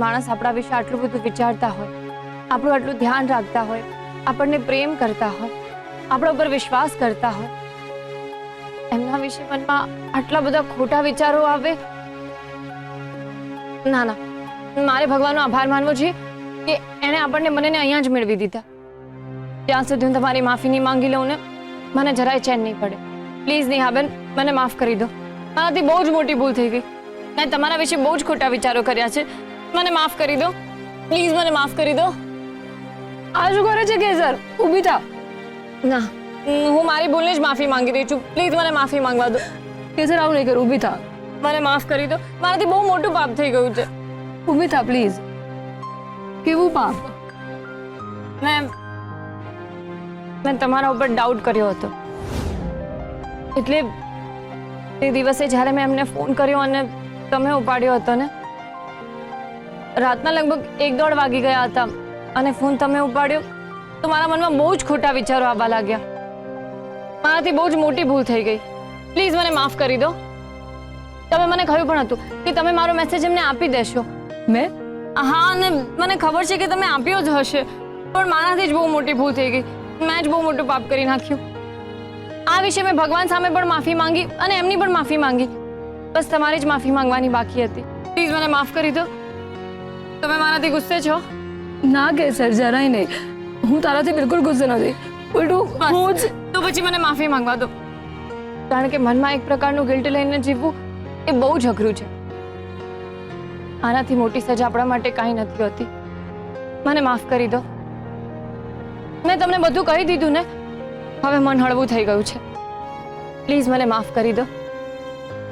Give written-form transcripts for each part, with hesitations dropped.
માણસ આપણા વિશે આટલું બધું વિચારતા હોય, આપણું આટલું ધ્યાન રાખતા હોય, આપણને પ્રેમ કરતા હોય, આપણા ઉપર વિશ્વાસ કરતા હોય, એમના વિશે મનમાં આટલા બધા ખોટા વિચારો આવે? ના ના, મારે ભગવાનનો આભાર માનવો જોઈએ કે એણે આપણને બંનેને અહીંયા જ મેળવી દીધા. ત્યાં સુધી હું તમારી માફી નહીં માંગી લઉં ને મને જરાય ચેન નહીં પડે. પ્લીઝ નેહાબેન, મને માફ કરી દો. મારાથી બહુ જ મોટી ભૂલ થઈ ગઈ. મેં તમારા વિશે બહુ જ ખોટા વિચારો કર્યા છે. મને માફ કરી દો. પ્લીઝ મને માફ કરી દો. આ શું કરે છે કેસર? ઊભી થા. ના, હું મારી ભૂલને જ માફી માંગી રહી છું. પ્લીઝ મને માફી માંગવા દો. કેસર આવું નહીં કર, ઊભી થા. મને માફ કરી દો. મારાથી બહુ મોટું પાપ થઈ ગયું છે. ઊભી થા પ્લીઝ. કેવું પાપ? મેં તમારા ઉપર ડાઉટ કર્યો હતો. એટલે તે દિવસે જ્યારે મેં એમને ફોન કર્યો અને તમે ઉપાડ્યો હતો ને, રાતના લગભગ 1-1:30 વાગી ગયા હતા અને ફોન તમે ઉપાડ્યો તો મારા મનમાં બહુ જ ખોટા વિચારો આવવા લાગ્યા. મારાથી બહુ જ મોટી ભૂલ થઈ ગઈ. પ્લીઝ મને માફ કરી દો. તમે મને કહ્યું પણ હતું કે તમે મારો મેસેજ એમને આપી દેશો. મેં? હા, અને મને ખબર છે કે તમે આપ્યો જ હશે, પણ મારાથી જ બહુ મોટી ભૂલ થઈ ગઈ. મેં જ બહુ મોટું પાપ કરી નાખ્યું. આ વિશે મેં ભગવાન સામે પણ માફી માંગી અને એમની પણ માફી માંગી. બસ તમારી જ માફી માંગવાની બાકી હતી. પ્લીઝ મને માફ કરી દો. તમે મારાથી ગુસ્સે છો? ના કેસર, જરાય નહીં. હું તારાથી બિલકુલ ગુસ્સે નથી. ઉલટું તો પછી મને માફી માંગવા દો. કારણ કે મનમાં એક પ્રકારનું ગિલ્ટ લઈને જીવવું એ બહુ જ અઘરું છે. આનાથી મોટી સજા આપણા માટે કાંઈ નથી હોતી. મને માફ કરી દો. મેં તમને બધું કહી દીધું ને, હવે મન હળવું થઈ ગયું છે. પ્લીઝ મને માફ કરી દો.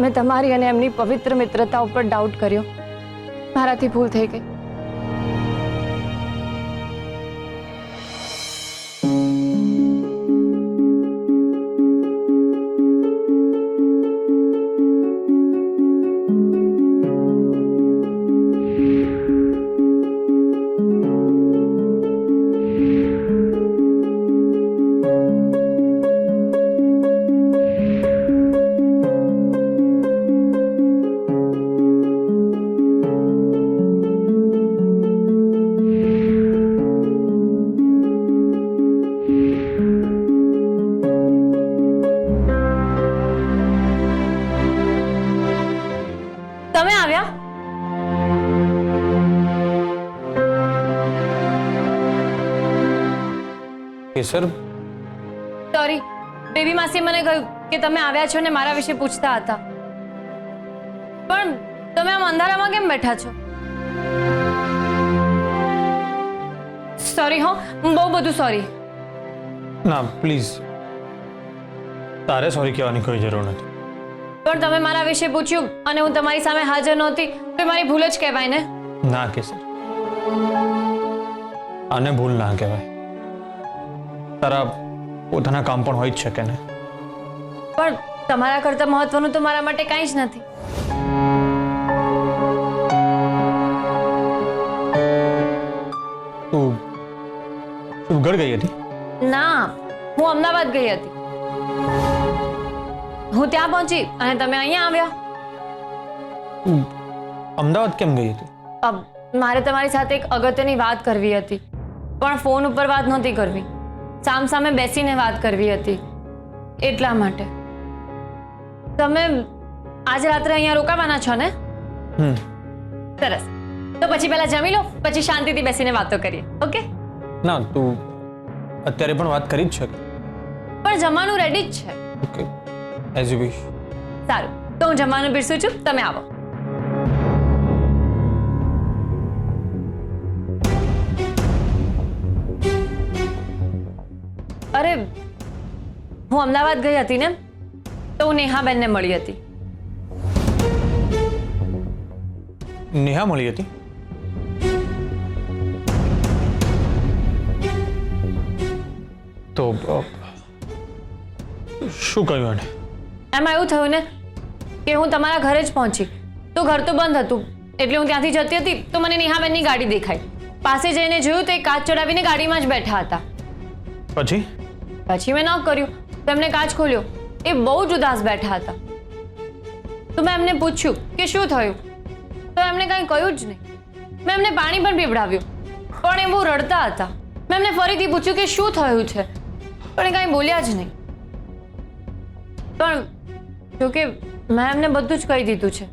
મેં તમારી અને એમની પવિત્ર મિત્રતા ઉપર ડાઉટ કર્યો. મારાથી ભૂલ થઈ ગઈ. તમે આવ્યા? કેસર, સોરી, બેબી માસી મને કહ્યું કે તમે આવ્યા છો ને મારા વિશે પૂછતા હતા. પણ તમે આમ અંધારામાં કેમ બેઠા છો? સોરી હો, બહુ બધું સોરી. ના પ્લીઝ, તારે સોરી કહેવાની કોઈ જરૂર નથી. પણ તમે મારા વિશે પૂછ્યું અને હું તમારી સામે હાજર નહોતી તો મારી ભૂલ જ કહેવાય ને? ના કેસર, આને ભૂલ ના કહેવાય. તારા પોતાના કામ પણ હોય જ શકે ને. પણ તમારા કરતા મહત્વનું તો મારા માટે કાંઈ જ નથી. તું સુરગઢ ગઈ હતી? ના, હું અમદાવાદ ગઈ હતી. હું ત્યાં પહોંચી અને તમે અહીંયા આવ્યા. અમદાવાદ કેમ ગઈ હતી? મારે તમારી સાથે એક અગત્યની વાત કરવી હતી, પણ ફોન ઉપર વાત નહોતી કરવી, સામસામે બેસીને વાત કરવી હતી. એટલા માટે. તમે આજે રાત્રે અહીંયા રોકાવાના છો ને? સરસ. તો પછી પહેલા જમી લો, પછી શાંતિથી બેસીને વાતો કરીએ. ઓકે? ના, તું અત્યારે પણ વાત કરી જ શકે. પણ જમવાનું રેડી જ છે. Okay, as you wish. સારું, તો હું જમવાનું પીરસું છું, તમે આવો. અરે, હું અમદાવાદ ગઈ હતી ને તો હું નેહાબેનને મળી હતી. નેહા મળી હતી? તો શું કહ્યું એને? એમાં એવું થયું ને કે હું તમારા ઘરે જ પહોંચી તો ઘર તો બંધ હતું, એટલે હું ત્યાંથી જતી હતી તો મને નેહાબેનની ગાડી દેખાઈ. પાસે જઈને જોયું તો એ કાચ ચડાવીને ગાડીમાં જ બેઠા હતા. પછી મેં ન કર્યું તો એમને કાચ ખોલ્યો. એ બહુ જ ઉદાસ બેઠા હતા. તો મેં એમને પૂછ્યું કે શું થયું, તો એમણે કંઈ કહ્યું જ નહીં. મેં એમને પાણી પણ પીવડાવ્યું, પણ એ બહુ રડતા હતા. મેં એમને ફરીથી પૂછ્યું કે શું થયું છે, પણ એ કાંઈ બોલ્યા જ નહીં. પણ જોકે મેં એમને બધું જ કહી દીધું છે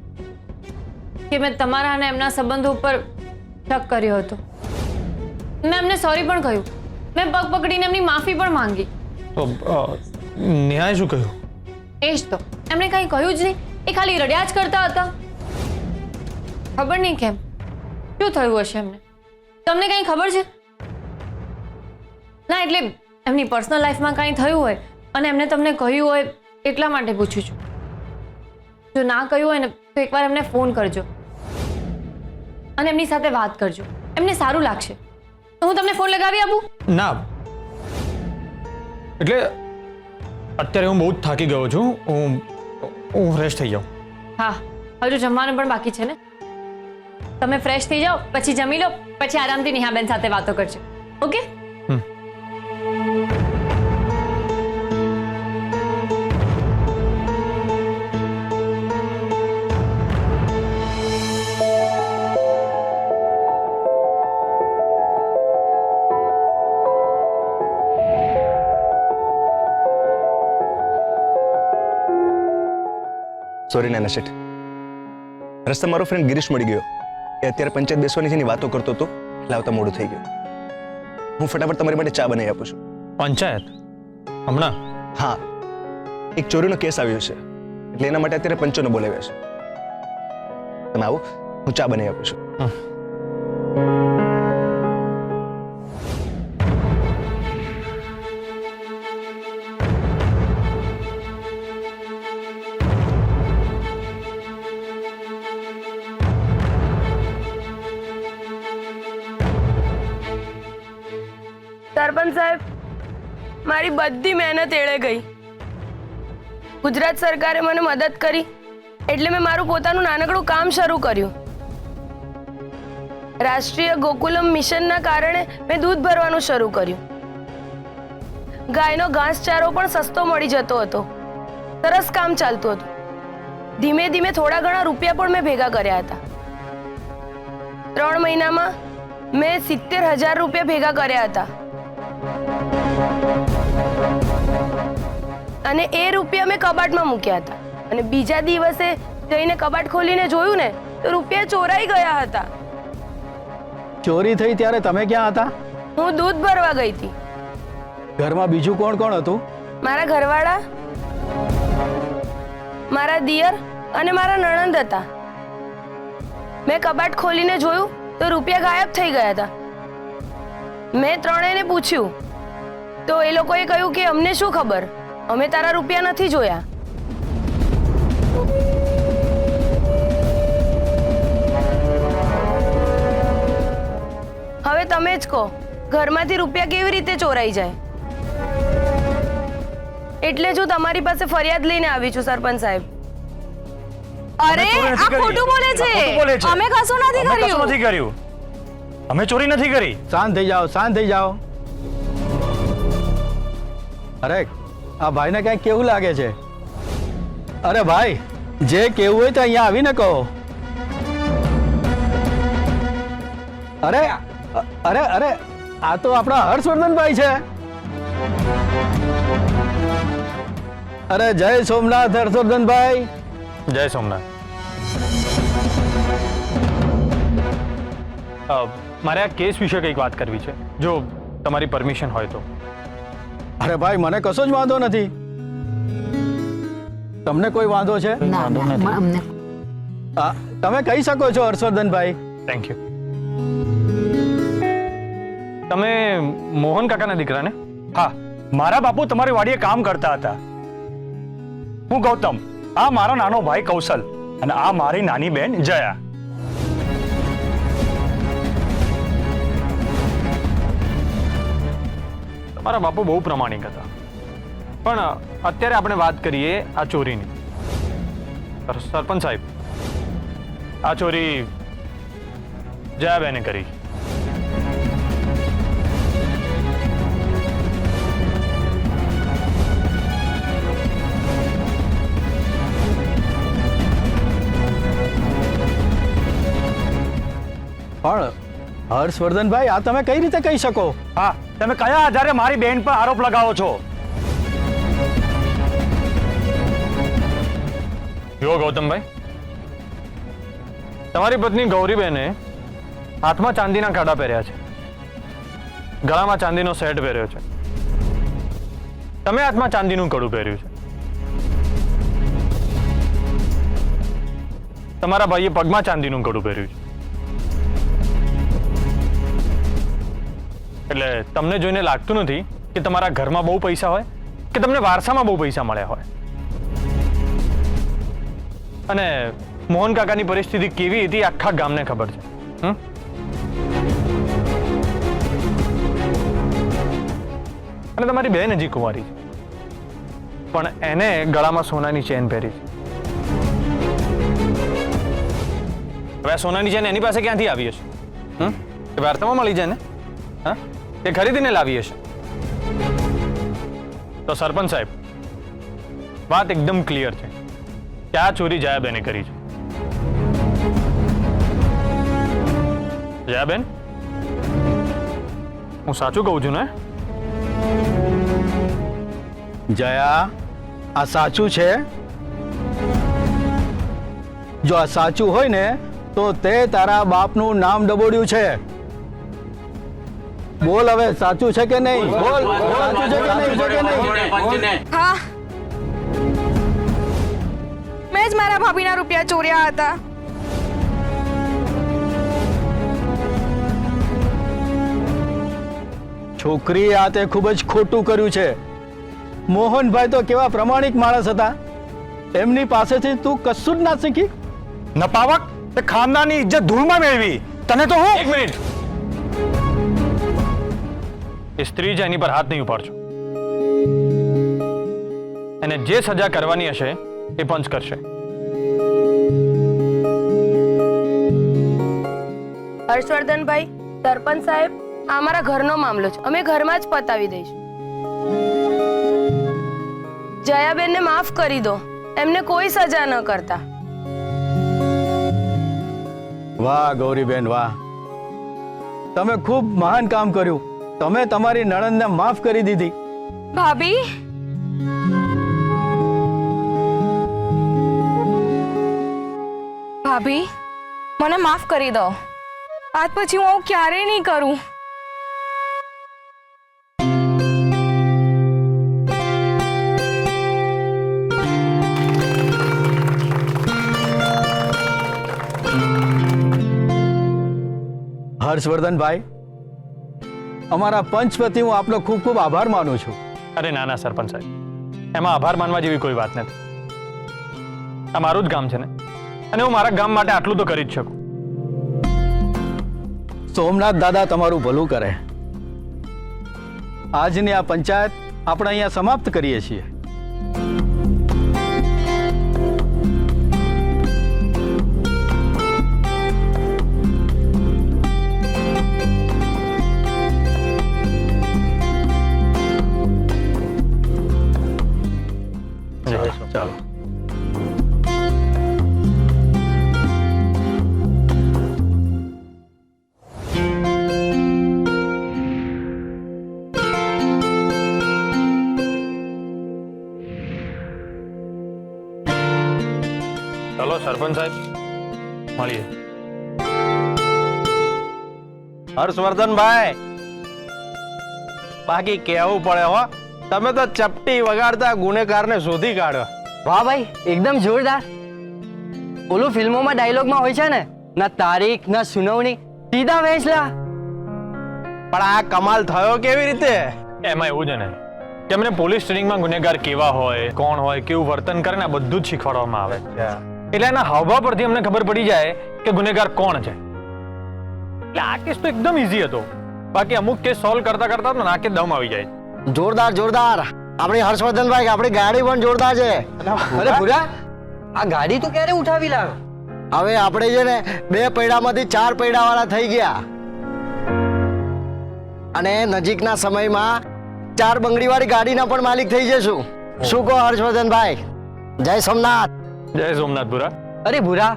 કે મેં તમારા અને એમના સંબંધો ઉપર શક કર્યો હતો. મેં એમને સોરી પણ કહ્યું, મેં પગ પકડીને એમની માફી પણ માંગી. તો ન્યાય શું કહ્યું? એ જ તો, એમણે કંઈ કહ્યું જ નહીં. એ ખાલી રડ્યા જ કરતા હતા. ખબર નહીં કેમ, શું થયું હશે એમને? તમને કંઈ ખબર છે? ના, એટલે એમની પર્સનલ લાઈફમાં કંઈ થયું હોય અને એમને તમને કહ્યું હોય એટલા માટે પૂછું છું. જો ના કહ્યું હોય ને તો એકવાર એમને ફોન કરજો અને એમની સાથે વાત કરજો. એમને સારું લાગશે. તો હું તમને ફોન લગાવી આપું? ના, એટલે અત્યારે હું બહુ જ થાકી ગયો છું. હું ફ્રેશ થઈ જાઉં. હા, હજુ જમવાનું પણ બાકી છે ને. તમે ફ્રેશ થઈ જાઓ, પછી જમી લો, પછી આરામથી નેહાબેન સાથે વાતો કરજો. ઓકે? સોરી નાના શેઠ, રસ્તા મારો ફ્રેન્ડ ગિરીશ મળી ગયો. એ અત્યારે પંચાયત બેસવાની જેની વાતો કરતો હતો એટલે આવતા મોડું થઈ ગયું. હું ફટાફટ તમારી માટે ચા બનાવી આપું છું. પંચાયત હમણાં? હા, એક ચોરીનો કેસ આવ્યો છે એટલે એના માટે અત્યારે પંચોને બોલાવ્યા છે. તમે આવો, હું ચા બનાવી આપું છું. સરપંચ સાહેબ, મારી બધી મહેનત એળે ગઈ. ગુજરાત સરકારે મને મદદ કરી એટલે મેં મારું પોતાનું નાનકડું કામ શરૂ કર્યું. રાષ્ટ્રીય ગોકુલમ મિશનના કારણે મેં દૂધ ભરવાનું શરૂ કર્યું. ગાયનો ઘાસચારો પણ સસ્તો મળી જતો હતો. સરસ કામ ચાલતું હતું. ધીમે ધીમે થોડા ઘણા રૂપિયા પણ મેં ભેગા કર્યા હતા. 3 મહિનામાં મેં 70,000 રૂપિયા ભેગા કર્યા હતા. અને એ રૂપિયા મેં કબાટમાં મૂક્યા હતા. અને બીજા દિવસે જઈને કબાટ ખોલીને જોયું ને તો રૂપિયા ચોરાઈ ગયા હતા. ચોરી થઈ ત્યારે તમે ક્યાં હતા? હું દૂધ ભરવા ગઈ હતી. ઘરમાં બીજું કોણ કોણ હતું? મારા ઘરવાળા, મારા દિયર અને મારા નણંદ હતા. મેં કબાટ ખોલીને જોયું તો રૂપિયા ગાયબ થઈ ગયા હતા. મેં ત્રણેયને પૂછ્યું તો એ લોકોએ કહ્યું કે અમને શું ખબર, અમે તારા રૂપિયા નથી જોયા. હવે તમે જ કહો, ઘરમાંથી રૂપિયા કેવી રીતે ચોરાઈ જાય? એટલે જ હું તમારી પાસે ફરિયાદ લઈને આવી છું સરપંચ સાહેબ. અરે આ ખોટું બોલે છે. અમે કશું નથી કર્યું. અમે ચોરી નથી કરી. શાંત થઈ જાઓ, શાંત થઈ જાઓ. અરે આ ભાઈને કઈક કેવું લાગે છે? અરે ભાઈ, જે કેવું હોય તો અહીંયા આવીને કહો. અરે અરે અરે, આ તો આપણા હર્ષવર્ધનભાઈ છે. અરે જય સોમનાથ હર્ષવર્ધનભાઈ. જય સોમનાથ. મારે આ કેસ વિશે કંઈક વાત કરવી છે, જો તમારી પરમિશન હોય તો. અરે ભાઈ, મને કશો જ વાંધો નથી. તમને કોઈ વાંધો છે? તમે કહી શકો છો હર્ષવર્ધનભાઈ. Thank you. તમે મોહન કાકાના દીકરા ને? હા, મારા બાપુ તમારી વાડીએ કામ કરતા હતા. હું ગૌતમ, આ મારો નાનો ભાઈ કૌશલ અને આ મારી નાની બેન જયા. તમારા બાપુ બહુ પ્રમાણિક હતા, પણ અત્યારે આપણે વાત કરીએ આ ચોરીની. સરપંચ સાહેબ, આ ચોરી જયાબેને કરી. પણ હર્ષવર્ધનભાઈ આ તમે કઈ રીતે કહી શકો? હા, તમે કયા આધારે મારી બહેન પર આરોપ લગાવો છો? જુઓ ગૌતમભાઈ, તમારી પત્ની ગૌરીબેને હાથમાં ચાંદીના કાડા પહેર્યા છે, ગળામાં ચાંદીનો સેટ પહેર્યો છે, તમે હાથમાં ચાંદીનું કડું પહેર્યું છે, તમારા ભાઈએ પગમાં ચાંદીનું કડું પહેર્યું છે. એટલે તમને જોઈને લાગતું નથી કે તમારા ઘરમાં બહુ પૈસા હોય કે તમને વારસામાં બહુ પૈસા મળ્યા હોય. અને મોહન કાકાની પરિસ્થિતિ કેવી હતી આખા ગામને ખબર છે. અને તમારી બહેન હજી કુંવારી છે, પણ એને ગળામાં સોનાની ચેન પહેરી છે. હવે આ સોનાની ચેન એની પાસે ક્યાંથી આવી હશે? એ વાર્તામાં મળી જાય ને? હા, એ ખરીદીને લાવી હશે. તો સરપંચ સાહેબ, વાત એકદમ ક્લિયર છે કે આ ચોરી જયાબેને કરી છે. જયાબેન, હું સાચું કહું છું ને? જયા, આ સાચું છે? જો આ સાચું હોય ને તો તે તારા બાપનું નામ ડબોડ્યું છે. બોલ હવે, સાચું છે કે નહીં? બોલ, સાચું છે કે નહીં? છે કે નહીં? હા, મેં જ મારા ભાભીના રૂપિયા ચોર્યા હતા. છોકરીએ આ તે ખૂબ જ ખોટું કર્યું છે. મોહનભાઈ તો કેવા પ્રમાણિક માણસ હતા, એમની પાસેથી તું કશું જ ના શીખી. નપાવક, તે ખાનદાનની ઇજ્જત ધૂળમાં મેળવી. તને તો હું એક મિનિટ, એ સ્ત્રી છે, એની પર હાથ નહીં ઉપાડજો. એને જે સજા કરવાની હશે એ પંચ કરશે. હર્ષવર્ધનભાઈ, સરપંચ સાહેબ, આ અમારા ઘરનો મામલો છે, અમે ઘરમાં જ પતાવી દઈશું. જયાબેનને માફ કરી દો, એમને કોઈ સજા ન કરતા. વાહ ગૌરીબેન, વાહ, તમે ખૂબ મહાન કામ કર્યું. તમે તમારી નણંદને માફ કરી દીધી. ભાભી, ભાભી, મને માફ કરી દો. આજ પછી હું આવું ક્યારેય નહીં કરું. હર્ષવર્ધનભાઈ, અમારા પંચ વતી હું આપનો ખૂબ ખૂબ આભાર માનું છું. અરે ના ના સરપંચ સાહેબ, એમાં આભાર માનવા જેવી કોઈ વાત નથી. આ મારું જ ગામ છે ને, અને હું મારા ગામ માટે આટલું તો કરી જ શકું. સોમનાથ દાદા તમારું ભલું કરે. આજની આ પંચાયત આપણે અહીંયા સમાપ્ત કરીએ છીએ. ચાલો. ચલો સરપંચ સાહેબ, મળીએ. હર્ષવર્ધનભાઈ, બાકી કહેવું પડે હો, તમે તો ચપટી વગાડતા ગુનેગારને શોધી કાઢ્યો. વાહ ભાઈ, એકદમ જોરદાર. ઓલું ફિલ્મોમાં ડાયલોગમાં હોય છે ને, ના તારીખ ના સુનાવણી, સીધા ફેંસલા. પણ આ કમાલ થયો કેવી રીતે? એમાં એવું છે ને કે અમને પોલીસ ટ્રેનિંગમાં ગુનેગાર કેવા હોય, કોણ હોય, કેવું વર્તન કરે ને, આ બધું જ શીખવાડવામાં આવે. એટલે એના હાવભાવ પરથી અમને ખબર પડી જાય કે ગુનેગાર કોણ છે. એટલે આ કેસ તો એકદમ ઈઝી હતો, બાકી અમુક કેસ સોલ્વ કરતા કરતા તો નાકે દમ આવી જાય. જોરદાર જોરદાર. આપણી હર્ષવર્ધનભાઈ, આપણી ગાડી પણ જોરદાર છે. અરે ભૂરા, આ ગાડી તો ક્યારે ઉઠાવી લાવ્યો? હવે આપણે છે ને 2 પૈડામાંથી 4 પૈડા વાળા થઈ ગયા, અને નજીકના સમયમાં 4 બંગડી વાળી ગાડીના પણ માલિક થઈ જશું. શું કહો હર્ષવર્ધનભાઈ? જય સોમનાથ. જય સોમનાથ ભુરા. અરે ભૂરા,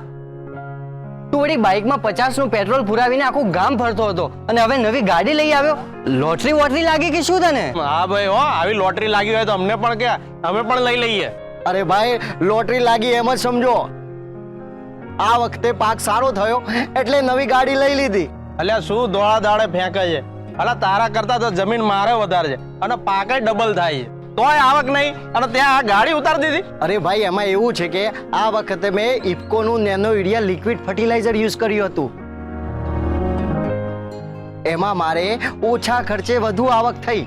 તું વળી બાઇકમાં 50 નું પેટ્રોલ પુરાવીને આખું ગામ ફરતો હતો અને હવે નવી ગાડી લઈ આવ્યો. લોટરી વોટરી લાગી કે શું તને? હા ભાઈ હો, આવી લોટરી લાગી હોય તો અમને પણ કે અમે પણ લઈ લઈએ. અરે ભાઈ, લોટરી લાગી એમ જ સમજો. આ વખતે પાક સારો થયો એટલે નવી ગાડી લઈ લીધી. અલ્યા શું દોડા દાડે ફેંકે છે? અલા તારા કરતા તો જમીન મારે વધારે છે અને પાકે ડબલ થાય છે, તોય આવક નહીં અને ત્યાં આ ગાડી ઉતારી દીધી. અરે ભાઈ, એમાં એવું છે કે આ વખતે મેં ઇફકોનું nano urea liquid fertiliser use કર્યું હતું. એમાં મારે ઓછા ખર્ચે વધુ આવક થઈ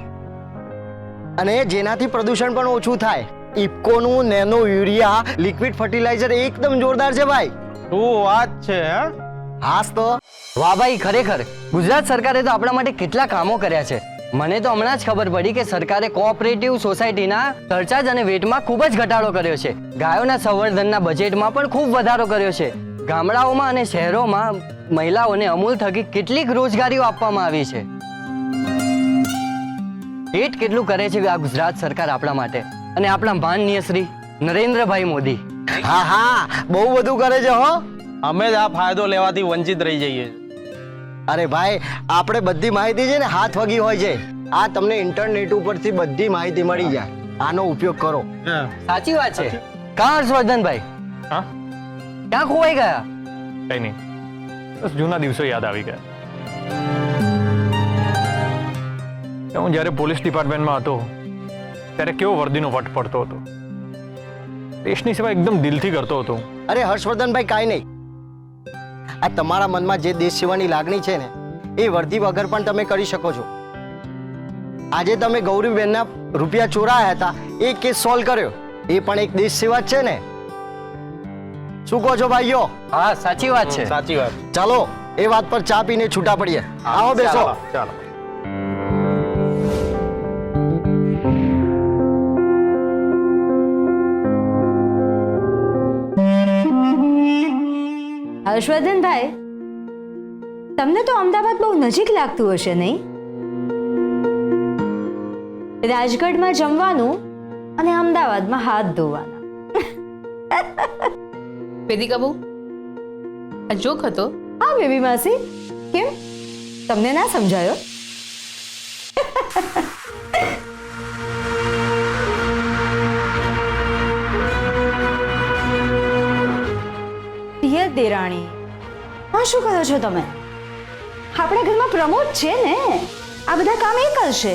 અને જેનાથી પ્રદૂષણ પણ ઓછું થાય. ઇફકોનું નેનો યુરિયા લિક્વિડ ફર્ટિલાઇઝર એકદમ જોરદાર છે ભાઈ. શું વાત છે હે? હાસ તો વાહ ભાઈ, ખરેખર ગુજરાત સરકારે તો આપણા માટે કેટલા કામો કર્યા છે. મને તો હમણાં જ ખબર પડી કે સરકારે કોઓપરેટિવ સોસાયટીના સરચાર્જ અને વેટમાં ખૂબ જ ઘટાડો કર્યો છે. ગાયોના સંવર્ધનના બજેટમાં પણ ખૂબ વધારો કર્યો છે. ગામડાઓમાં અને શહેરોમાં મહિલાઓને અમૂલ થકી કેટલીક રોજગારીઓ આપવામાં આવી છે. પેટ કેટલું કરે છે આ ગુજરાત સરકાર આપણા માટે અને આપણા માનનીય શ્રી નરેન્દ્રભાઈ મોદી. હા હા, બહુ બધું કરે છે હો. અમે જ આ ફાયદો લેવાથી વંચિત રહી જઈએ. અરે ભાઈ, આપણે બધી માહિતી છે ને હાથ વગી હોય છે. આ તમને ઇન્ટરનેટ ઉપરથી બધી માહિતી મળી જાય. આનો ઉપયોગ કરો. સાચી વાત છે. કાં હર્ષવર્ધનભાઈ? હા, ક્યાં ખોવાઈ ગયા? કઈ નહીં, બસ જૂના દિવસો યાદ આવી ગયા. હું જ્યારે પોલીસ ડિપાર્ટમેન્ટમાં હતો ત્યારે કેવો વર્દીનો વટ પડતો હતો. દેશની સેવા એકદમ દિલથી કરતો હતો. અરે હર્ષવર્ધનભાઈ, કાંઈ નહીં. આ તમારા મનમાં જે દેશ સેવાની લાગણી છે ને, એ વર્દી વગર પણ તમે કરી શકો છો. આજે તમે ગૌરીબેનના રૂપિયા ચોરાયા હતા, એ કેસ સોલ્વ કર્યો, એ પણ એક દેશ સેવા જ છે ને. શું કહો છો ભાઈઓ? હા, સાચી વાત છે. સાચી વાત. ચાલો એ વાત પર ચા પીને છૂટા પડીએ. આવો બેસો. ચાલો. હર્ષવર્ધનભાઈ, તમને તો અમદાવાદ બહુ નજીક લાગતું હશે નહીં? રાજગઢમાં જમવાનું અને અમદાવાદમાં હાથ ધોવાના. વેદિકા બહુ આ જોક હતો. હા બેબી માસી, કેમ તમને ના સમજાયો? પિયર દેરાણી, હા શું કરો છો તમે? આપણા ઘરમાં પ્રમોદ છે ને, આ બધા કામ એ કરશે.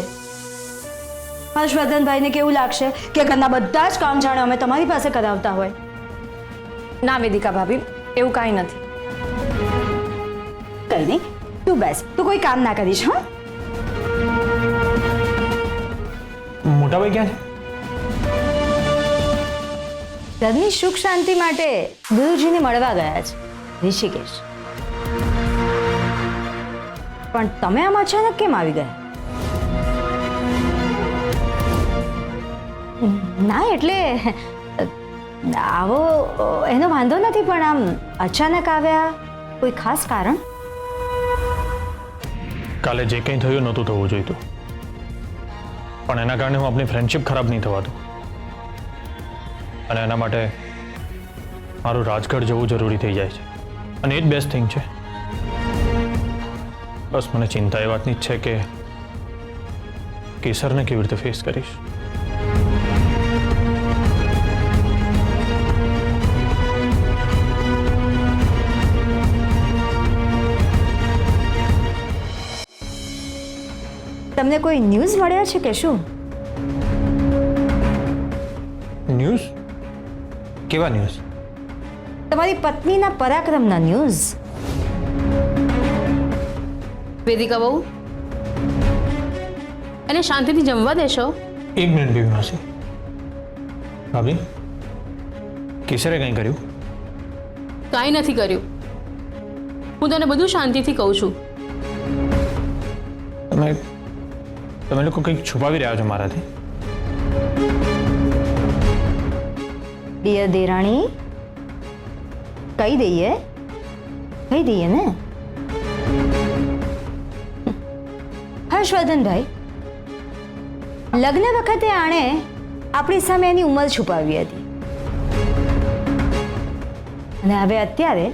હર્ષવર્ધનભાઈને કેવું લાગશે કે ઘરના બધા જ કામ જાણે અમે તમારી પાસે કરાવતા હોય? ના વેદિકા ભાભી, એવું કાંઈ નથી. કઈ નહીં, તું બેસ, તું કોઈ કામ ના કરીશ. હા, મોટાભાઈ ક્યાં છે? ઘરની સુખ શાંતિ માટે ગુરુજીને મળવા ગયા છે ઋષિકેશ. પણ તમે આમ અચાનક કેમ આવી ગયા? ના એટલે આવો એનો વાંધો નથી, પણ આમ અચાનક આવ્યા, કોઈ ખાસ કારણ? કાલે જે કંઈ થયું નહોતું થવું જોઈતું, પણ એના કારણે હું આપણી ફ્રેન્ડશિપ ખરાબ નહીં થવા દઉં. અને એના માટે મારું રાજગઢ જવું જરૂરી થઈ જાય છે અને એ જ બેસ્ટ થિંગ છે. બસ મને ચિંતા એ વાતની જ છે કે કેસરને કેવી રીતે ફેસ કરીશ. તમને કોઈ ન્યૂઝ મળ્યા છે કે શું? ન્યૂઝ? કેવા ન્યૂઝ? તમારી પત્નીના પરાક્રમના ન્યૂઝ. વેદિકા બહુ એને શાંતિથી જમવા દેશો. એક મિનિટ બેબી માસી. ભાભી, કેસરે કંઈ કર્યું? કાંઈ નથી કર્યું. હું તને બધું શાંતિથી કહું છું. તમે લોકો કંઈક છુપાવી રહ્યા છો મારાથી. ડિયર દેરાણી, કહી દઈએ ને. હર્ષવર્ધનભાઈ, લગ્ન વખતે આણે આપણી સામે એની ઉંમર છુપાવી હતી અને હવે અત્યારે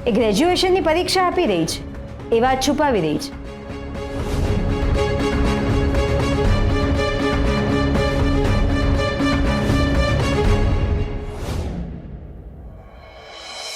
એ ગ્રેજ્યુએશનની પરીક્ષા આપી રહી છે એ વાત છુપાવી રહી છે.